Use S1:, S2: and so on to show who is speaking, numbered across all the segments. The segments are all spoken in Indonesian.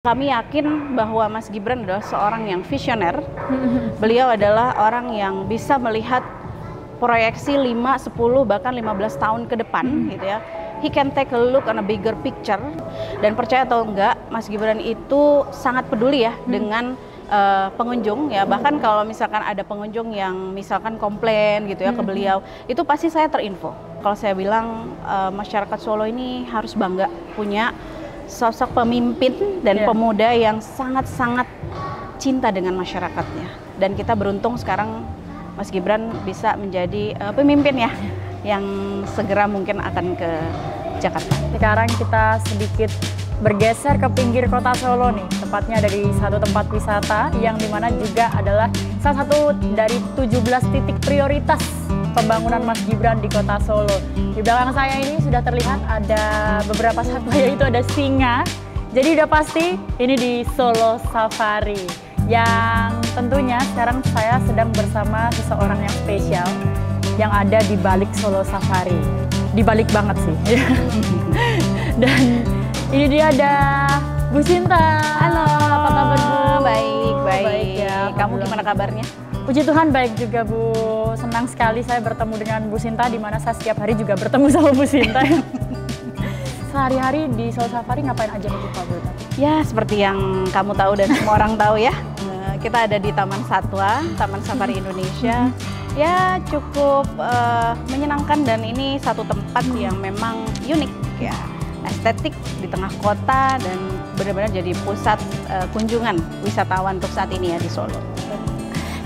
S1: Kami yakin bahwa Mas Gibran adalah seorang yang visioner. Beliau adalah orang yang bisa melihat proyeksi 5, 10, bahkan 15 tahun ke depan gitu ya. He can take a look on a bigger picture. Dan percaya atau enggak, Mas Gibran itu sangat peduli ya dengan pengunjung ya. Bahkan kalau misalkan ada pengunjung yang misalkan komplain gitu ya ke beliau, itu pasti saya terinfo. Kalau saya bilang masyarakat Solo ini harus bangga punya sosok pemimpin dan pemuda yang sangat-sangat cinta dengan masyarakatnya. Dan kita beruntung sekarang Mas Gibran bisa menjadi pemimpin ya, yang segera mungkin akan ke Jakarta.
S2: Sekarang kita sedikit bergeser ke pinggir kota Solo nih, tepatnya dari satu tempat wisata yang dimana juga adalah salah satu dari 17 titik prioritas pembangunan Mas Gibran di kota Solo. Di belakang saya ini sudah terlihat ada beberapa satwa, yaitu ada singa. Jadi udah pasti ini di Solo Safari. Yang tentunya sekarang saya sedang bersama seseorang yang spesial yang ada di balik Solo Safari. Di balik banget sih. Dan ini dia ada Bu Sinta.
S1: Halo,
S2: apa kabar Bu?
S1: Baik ya. Kamu gimana kabarnya?
S2: Puji Tuhan baik juga Bu. Senang sekali saya bertemu dengan Bu Sinta, di mana saya setiap hari juga bertemu sama Bu Sinta. Sehari-hari di Solo Safari ngapain aja nih Pak Bu?
S1: Ya seperti yang kamu tahu dan semua orang tahu ya. Kita ada di Taman Satwa, Taman Safari Indonesia. Ya cukup menyenangkan, dan ini satu tempat yang memang unik ya. Estetik di tengah kota dan benar-benar jadi pusat kunjungan wisatawan untuk saat ini ya di Solo.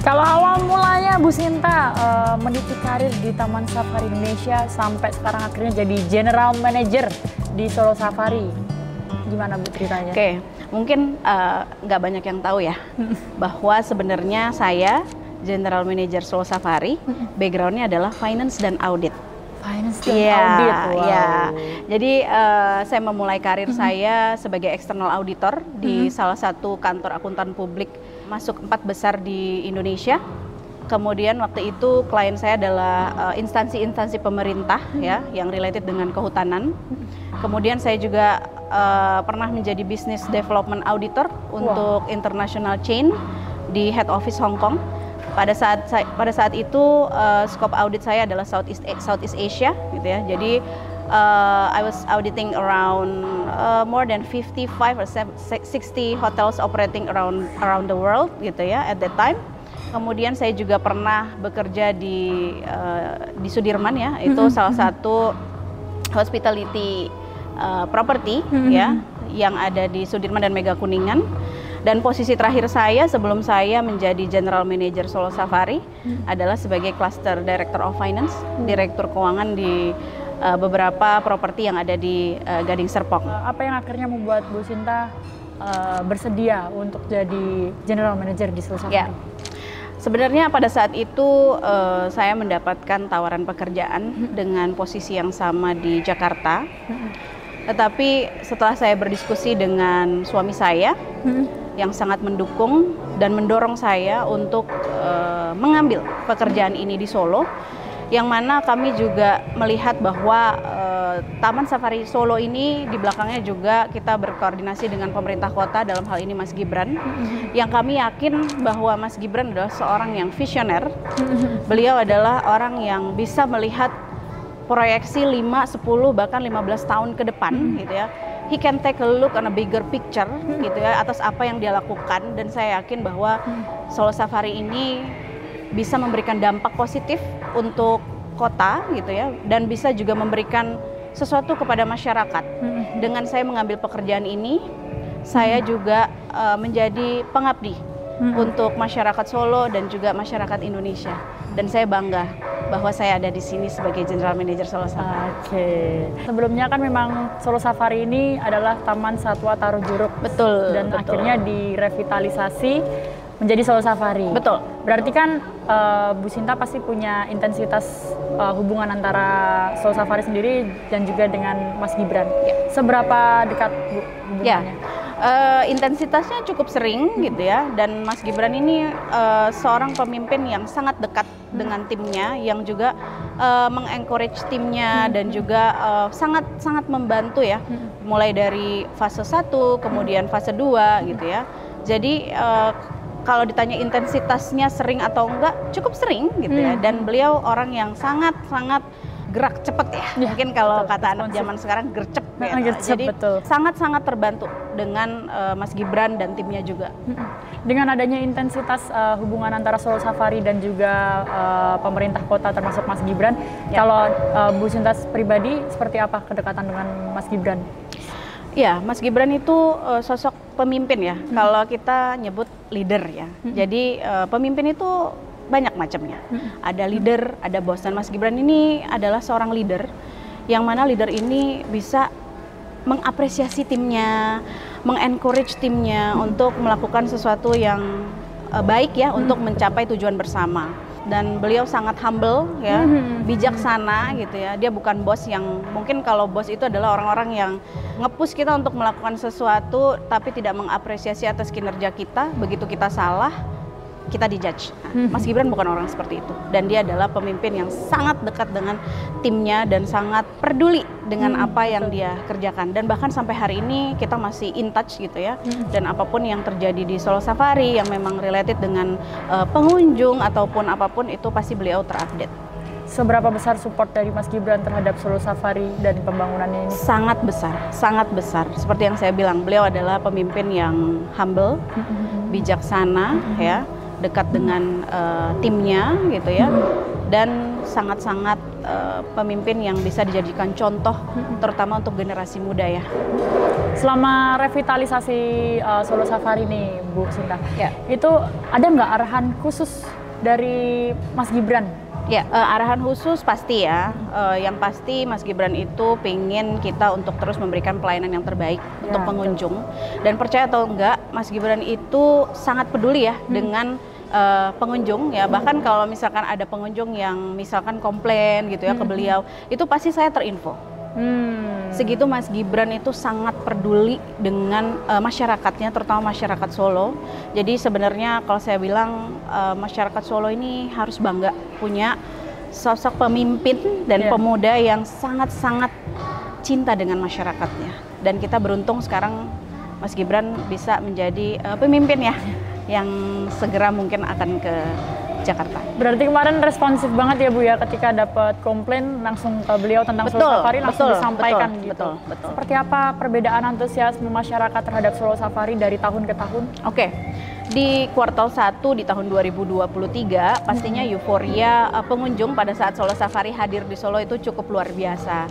S2: Kalau awal mulanya Bu Sinta meniti karir di Taman Safari Indonesia sampai sekarang akhirnya jadi General Manager di Solo Safari, gimana Bu ceritanya?
S1: Oke, mungkin nggak banyak yang tahu ya bahwa sebenarnya saya General Manager Solo Safari, backgroundnya adalah finance dan audit.
S2: Finance dan audit, wow.
S1: Ya. Jadi saya memulai karir saya sebagai external auditor di salah satu kantor akuntan publik masuk 4 besar di Indonesia. Kemudian waktu itu klien saya adalah instansi-instansi pemerintah ya yang related dengan kehutanan. Kemudian saya juga pernah menjadi business development auditor untuk international chain di head office Hong Kong. Pada saat itu scope audit saya adalah Southeast Asia gitu ya. Jadi I was auditing around more than 55 or 60 hotels operating around the world gitu ya at that time. Kemudian saya juga pernah bekerja di Sudirman ya, itu salah satu hospitality property ya yang ada di Sudirman dan Mega Kuningan. Dan posisi terakhir saya sebelum saya menjadi General Manager Solo Safari adalah sebagai Cluster Director of Finance, Direktur Keuangan di beberapa properti yang ada di Gading Serpong.
S2: Apa yang akhirnya membuat Bu Sinta bersedia untuk jadi General Manager di Solo Safari?
S1: Ya. Sebenarnya pada saat itu saya mendapatkan tawaran pekerjaan dengan posisi yang sama di Jakarta. Tetapi setelah saya berdiskusi dengan suami saya yang sangat mendukung dan mendorong saya untuk mengambil pekerjaan ini di Solo, yang mana kami juga melihat bahwa Taman Safari Solo ini di belakangnya juga kita berkoordinasi dengan pemerintah kota, dalam hal ini Mas Gibran, yang kami yakin bahwa Mas Gibran adalah seorang yang visioner. Beliau adalah orang yang bisa melihat proyeksi 5, 10, bahkan 15 tahun ke depan gitu ya. He can take a look on a bigger picture gitu ya atas apa yang dia lakukan, dan saya yakin bahwa Solo Safari ini bisa memberikan dampak positif untuk kota gitu ya, dan bisa juga memberikan sesuatu kepada masyarakat. Dengan saya mengambil pekerjaan ini, saya juga menjadi pengabdi untuk masyarakat Solo dan juga masyarakat Indonesia, dan saya bangga bahwa saya ada di sini sebagai General Manager Solo Safari.
S2: Oke. Sebelumnya kan memang Solo Safari ini adalah Taman Satwa Taruh Juruk.
S1: Betul.
S2: Dan
S1: betul.
S2: akhirnya direvitalisasi menjadi Solo Safari.
S1: Betul.
S2: Berarti kan Bu Sinta pasti punya intensitas hubungan antara Solo Safari sendiri dan juga dengan Mas Gibran.
S1: Ya.
S2: Seberapa dekat Bu hubungannya?
S1: Ya. Intensitasnya cukup sering gitu ya, dan Mas Gibran ini seorang pemimpin yang sangat dekat dengan timnya, yang juga mengencourage timnya dan juga sangat membantu ya, mulai dari fase 1 kemudian fase 2 gitu ya. Jadi kalau ditanya intensitasnya sering atau enggak, cukup sering gitu ya, dan beliau orang yang sangat gerak cepet ya, mungkin kalau kata anak zaman sekarang gercep ya. Jadi sangat terbantu dengan Mas Gibran dan timnya juga.
S2: Dengan adanya intensitas hubungan antara Solo Safari dan juga pemerintah kota termasuk Mas Gibran, kalau Bu Sinta pribadi seperti apa kedekatan dengan Mas Gibran?
S1: Ya, Mas Gibran itu sosok pemimpin ya, kalau kita nyebut leader ya. Jadi pemimpin itu banyak macamnya. Ada leader, ada bos, dan Mas Gibran ini adalah seorang leader yang mana leader ini bisa mengapresiasi timnya, mengencourage timnya untuk melakukan sesuatu yang baik ya, untuk mencapai tujuan bersama. Dan beliau sangat humble ya, bijaksana gitu ya. Dia bukan bos yang, mungkin kalau bos itu adalah orang-orang yang nge-push kita untuk melakukan sesuatu tapi tidak mengapresiasi atas kinerja kita. Begitu kita salah, kita dijudge. Mas Gibran bukan orang seperti itu, dan dia adalah pemimpin yang sangat dekat dengan timnya dan sangat peduli dengan apa yang dia kerjakan, dan bahkan sampai hari ini kita masih in touch gitu ya. Dan apapun yang terjadi di Solo Safari yang memang related dengan pengunjung ataupun apapun itu, pasti beliau terupdate.
S2: Seberapa besar support dari Mas Gibran terhadap Solo Safari dan pembangunannya ini?
S1: Sangat besar, sangat besar. Seperti yang saya bilang, beliau adalah pemimpin yang humble, bijaksana ya, dekat dengan timnya gitu ya, dan sangat-sangat pemimpin yang bisa dijadikan contoh terutama untuk generasi muda ya.
S2: Selama revitalisasi Solo Safari nih Bu Sinta, itu ada nggak arahan khusus dari Mas Gibran?
S1: Ya, arahan khusus pasti ya. Yang pasti Mas Gibran itu pengen kita untuk terus memberikan pelayanan yang terbaik untuk pengunjung. Dan percaya atau enggak, Mas Gibran itu sangat peduli ya dengan pengunjung ya. Bahkan kalau misalkan ada pengunjung yang misalkan komplain gitu ya ke beliau, itu pasti saya terinfo. Segitu Mas Gibran itu sangat peduli dengan masyarakatnya, terutama masyarakat Solo. Jadi sebenarnya kalau saya bilang masyarakat Solo ini harus bangga punya sosok pemimpin dan pemuda yang sangat cinta dengan masyarakatnya. Dan kita beruntung sekarang Mas Gibran bisa menjadi pemimpin ya, yang segera mungkin akan ke Jakarta.
S2: Berarti kemarin responsif banget ya Bu ya, ketika dapat komplain langsung ke beliau tentang Solo Safari langsung disampaikan gitu.
S1: Betul.
S2: Seperti apa perbedaan antusiasme masyarakat terhadap Solo Safari dari tahun ke tahun?
S1: Oke. Di kuartal 1 di tahun 2023 pastinya euforia pengunjung pada saat Solo Safari hadir di Solo itu cukup luar biasa.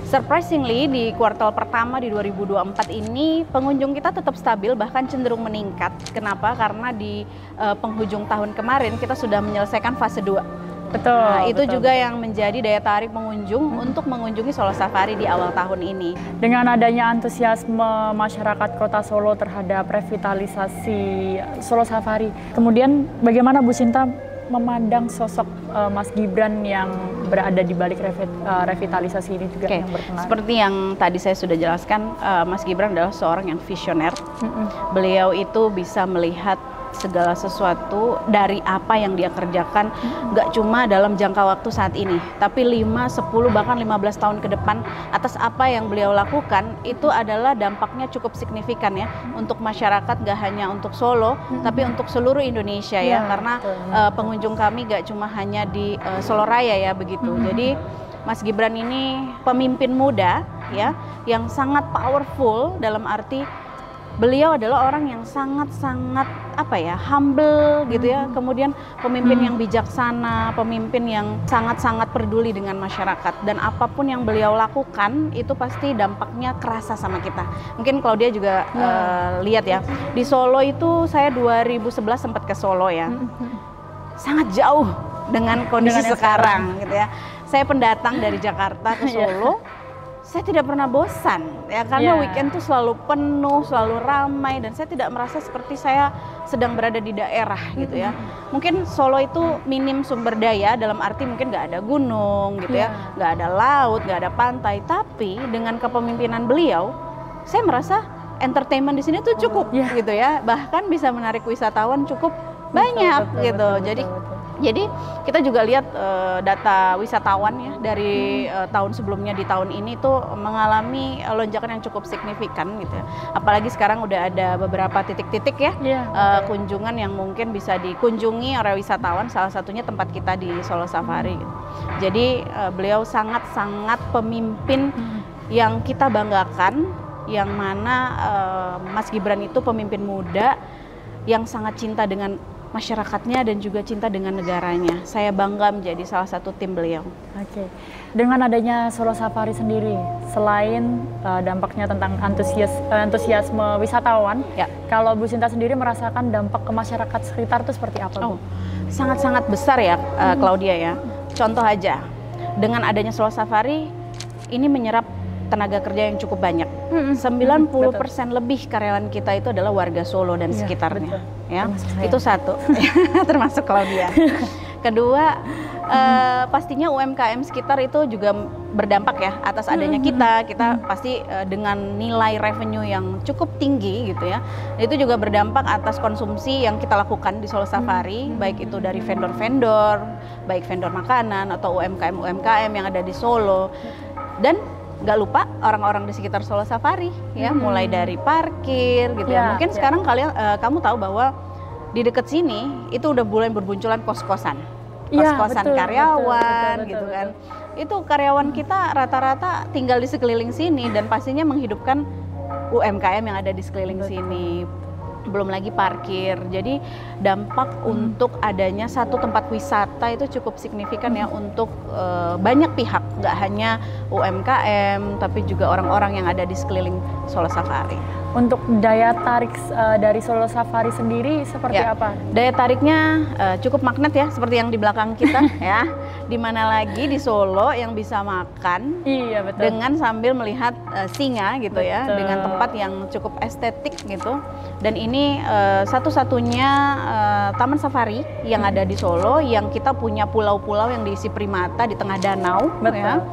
S1: Surprisingly di kuartal pertama di 2024 ini pengunjung kita tetap stabil, bahkan cenderung meningkat. Kenapa? Karena di penghujung tahun kemarin kita sudah menyelesaikan fase 2.
S2: Betul.
S1: Nah, itu
S2: betul.
S1: juga yang menjadi daya tarik pengunjung untuk mengunjungi Solo Safari di awal tahun ini.
S2: Dengan adanya antusiasme masyarakat Kota Solo terhadap revitalisasi Solo Safari, kemudian bagaimana Bu Sinta memandang sosok Mas Gibran yang berada di balik revitalisasi ini juga yang berpengaruh?
S1: Seperti yang tadi saya sudah jelaskan, Mas Gibran adalah seorang yang visioner. Beliau itu bisa melihat segala sesuatu dari apa yang dia kerjakan, nggak cuma dalam jangka waktu saat ini, tapi 5, 10, bahkan 15 tahun ke depan. Atas apa yang beliau lakukan, itu adalah dampaknya cukup signifikan ya, untuk masyarakat, nggak hanya untuk Solo, tapi untuk seluruh Indonesia ya, karena pengunjung kami nggak cuma hanya di Solo Raya ya, begitu. Jadi Mas Gibran ini pemimpin muda ya, yang sangat powerful dalam arti beliau adalah orang yang sangat-sangat humble gitu ya. Kemudian pemimpin yang bijaksana, pemimpin yang sangat-sangat peduli dengan masyarakat, dan apapun yang beliau lakukan itu pasti dampaknya kerasa sama kita. Mungkin kalau dia juga lihat ya, di Solo itu saya 2011 sempat ke Solo ya. Sangat jauh dengan kondisi sekarang gitu ya. Saya pendatang dari Jakarta ke Solo. Saya tidak pernah bosan ya, karena weekend tuh selalu penuh, selalu ramai, dan saya tidak merasa seperti saya sedang berada di daerah gitu ya. Mungkin Solo itu minim sumber daya, dalam arti mungkin nggak ada gunung gitu ya, nggak ada laut, nggak ada pantai, tapi dengan kepemimpinan beliau saya merasa entertainment di sini tuh cukup gitu ya, bahkan bisa menarik wisatawan cukup banyak gitu. Jadi kita juga lihat data wisatawan ya dari tahun sebelumnya di tahun ini tuh mengalami lonjakan yang cukup signifikan gitu ya. Apalagi sekarang udah ada beberapa titik-titik ya kunjungan yang mungkin bisa dikunjungi oleh wisatawan, salah satunya tempat kita di Solo Safari gitu. Jadi beliau sangat-sangat pemimpin yang kita banggakan, yang mana Mas Gibran itu pemimpin muda yang sangat cinta dengan masyarakatnya dan juga cinta dengan negaranya. Saya bangga menjadi salah satu tim beliau.
S2: Oke. Dengan adanya Solo Safari sendiri, selain dampaknya tentang antusiasme wisatawan, kalau Bu Sinta sendiri merasakan dampak ke masyarakat sekitar itu seperti apa, Bu?
S1: Sangat-sangat besar ya, Claudia ya. Contoh aja, dengan adanya Solo Safari, ini menyerap tenaga kerja yang cukup banyak. 90% lebih karyawan kita itu adalah warga Solo dan sekitarnya. Ya, itu satu, termasuk Claudia. Kedua, pastinya UMKM sekitar itu juga berdampak ya atas adanya kita pasti dengan nilai revenue yang cukup tinggi gitu ya. Itu juga berdampak atas konsumsi yang kita lakukan di Solo Safari, baik itu dari vendor-vendor, baik vendor makanan atau UMKM yang ada di Solo. Dan nggak lupa orang-orang di sekitar Solo Safari ya, mulai dari parkir gitu ya. Mungkin sekarang kamu tahu bahwa di dekat sini itu udah mulai berbunculan kos-kosan karyawan gitu kan. Itu karyawan kita rata-rata tinggal di sekeliling sini dan pastinya menghidupkan UMKM yang ada di sekeliling sini. Belum lagi parkir. Jadi dampak untuk adanya satu tempat wisata itu cukup signifikan ya untuk banyak pihak, nggak hanya UMKM tapi juga orang-orang yang ada di sekeliling Solo Safari.
S2: Untuk daya tarik dari Solo Safari sendiri seperti apa?
S1: Daya tariknya cukup magnet ya, seperti yang di belakang kita ya. Di mana lagi di Solo yang bisa makan dengan sambil melihat singa gitu ya, dengan tempat yang cukup estetik gitu. Dan ini satu-satunya taman safari yang ada di Solo, yang kita punya pulau-pulau yang diisi primata di tengah danau ya.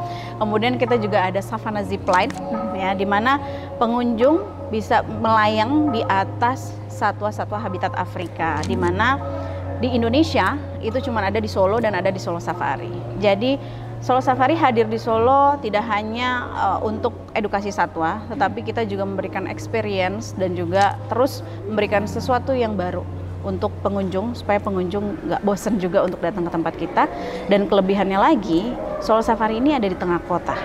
S1: Kemudian kita juga ada savana zipline ya, di mana pengunjung bisa melayang di atas satwa-satwa habitat Afrika, di mana di Indonesia itu cuma ada di Solo dan ada di Solo Safari. Jadi Solo Safari hadir di Solo tidak hanya untuk edukasi satwa, tetapi kita juga memberikan experience dan juga terus memberikan sesuatu yang baru untuk pengunjung, supaya pengunjung nggak bosan juga untuk datang ke tempat kita. Dan kelebihannya lagi, Solo Safari ini ada di tengah kota.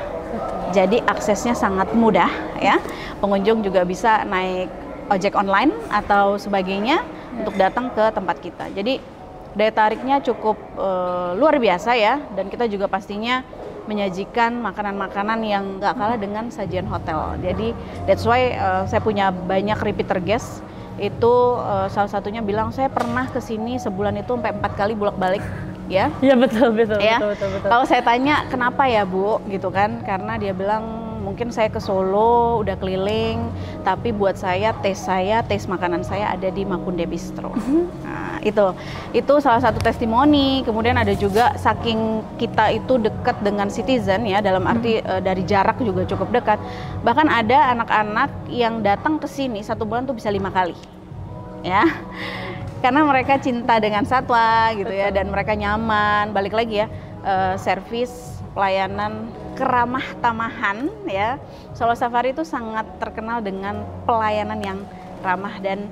S1: Jadi aksesnya sangat mudah ya. Pengunjung juga bisa naik ojek online atau sebagainya untuk datang ke tempat kita. Jadi daya tariknya cukup luar biasa ya, dan kita juga pastinya menyajikan makanan-makanan yang nggak kalah dengan sajian hotel. Jadi that's why saya punya banyak repeater guest. Itu salah satunya bilang, saya pernah kesini sebulan itu sampai 4 kali bolak-balik. Ya,
S2: betul.
S1: Kalau saya tanya kenapa ya Bu, gitu kan? Karena dia bilang mungkin saya ke Solo udah keliling, tapi buat saya taste makanan saya ada di Makunde Bistro. Nah, itu salah satu testimoni. Kemudian ada juga saking kita itu dekat dengan citizen ya, dalam arti dari jarak juga cukup dekat. Bahkan ada anak-anak yang datang ke sini 1 bulan tuh bisa 5 kali, ya. Karena mereka cinta dengan satwa gitu ya, dan mereka nyaman. Balik lagi ya, servis, pelayanan, keramah tamahan ya. Solo Safari itu sangat terkenal dengan pelayanan yang ramah dan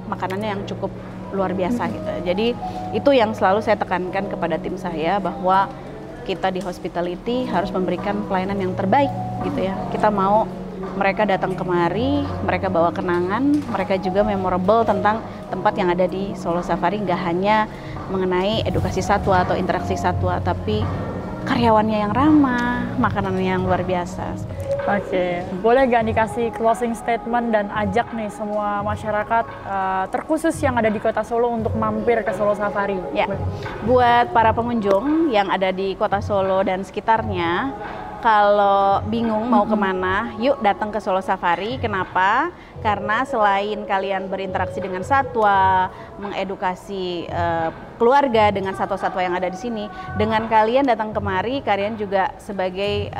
S1: makanannya yang cukup luar biasa gitu. Jadi itu yang selalu saya tekankan kepada tim saya, bahwa kita di hospitality harus memberikan pelayanan yang terbaik gitu ya. Kita mau mereka datang kemari, mereka bawa kenangan, mereka juga memorable tentang tempat yang ada di Solo Safari, nggak hanya mengenai edukasi satwa atau interaksi satwa, tapi karyawannya yang ramah, makanannya yang luar biasa.
S2: Oke, boleh gak dikasih closing statement dan ajak nih semua masyarakat terkhusus yang ada di Kota Solo untuk mampir ke Solo Safari?
S1: Ya, buat para pengunjung yang ada di Kota Solo dan sekitarnya, kalau bingung mau kemana, yuk datang ke Solo Safari. Kenapa? Karena selain kalian berinteraksi dengan satwa, mengedukasi keluarga dengan satwa-satwa yang ada di sini, dengan kalian datang kemari, kalian juga sebagai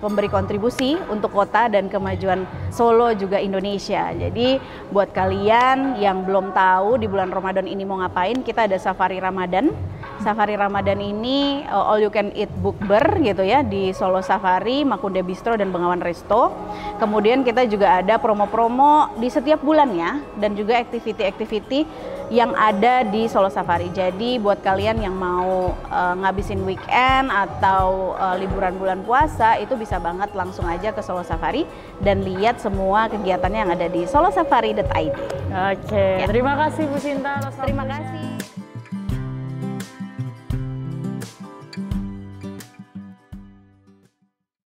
S1: pemberi kontribusi untuk kota dan kemajuan Solo juga Indonesia. Jadi buat kalian yang belum tahu di bulan Ramadan ini mau ngapain, kita ada Safari Ramadan. Safari Ramadan ini all you can eat bukber gitu ya di Solo Safari, Makunde Bistro dan Bengawan Resto. Kemudian kita juga ada promo-promo di setiap bulannya dan juga activity-activity yang ada di Solo Safari. Jadi buat kalian yang mau ngabisin weekend atau liburan bulan puasa itu bisa banget langsung aja ke Solo Safari dan lihat semua kegiatannya yang ada di solosafari.id.
S2: Oke,
S1: Ya.
S2: terima kasih Bu Sinta.
S1: Terima kasih.